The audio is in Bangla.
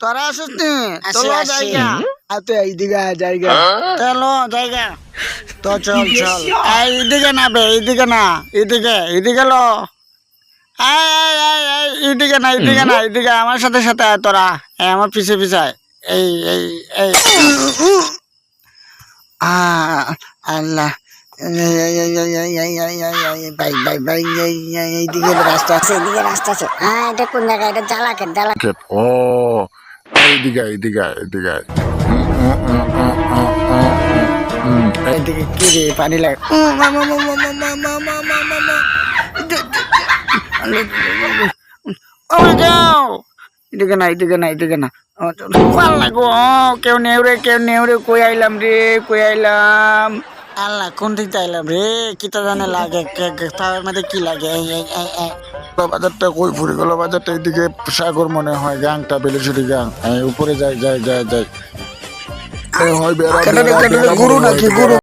তোরা আসিস নি? আসি, চলো আসি। জায়গা। তো এইদিকে জায়গা। চলো জায়গা। তো চল চল। এইদিকে না বে, এইদিকে না, এদিকে লো। এইদিকে না, এদিকে আমার সাথে সাথে আয় তোরা। আমার পিছে পিছে আয়। এই এই এই আল্লাহ, ভাই ভাই ভাই, এইদিকে রাস্তা আছে। এদিকে রাস্তা আছে। এটা কোন জায়গা? এটা জালাকের জালাক। ও এইদিকে এদিকে কি রে, পানি লাগে। এদিকে না, এদিকে না। ভাল লাগো, কেউ নেউরে কই আইলাম রে, কই আইলাম। আল্লাহ, কোন দিক আইলাম রে? কিতা জানে লাগে, পাওয়ার মধ্যে কি লাগে? বাজারটা কই ফুরে গেল? বাজারটা এদিকে সাগর মনে হয়, গাংটা বেলেছুরি গাং। উপরে যাই। হয় বেড়া, গুরু নাকি গুরু?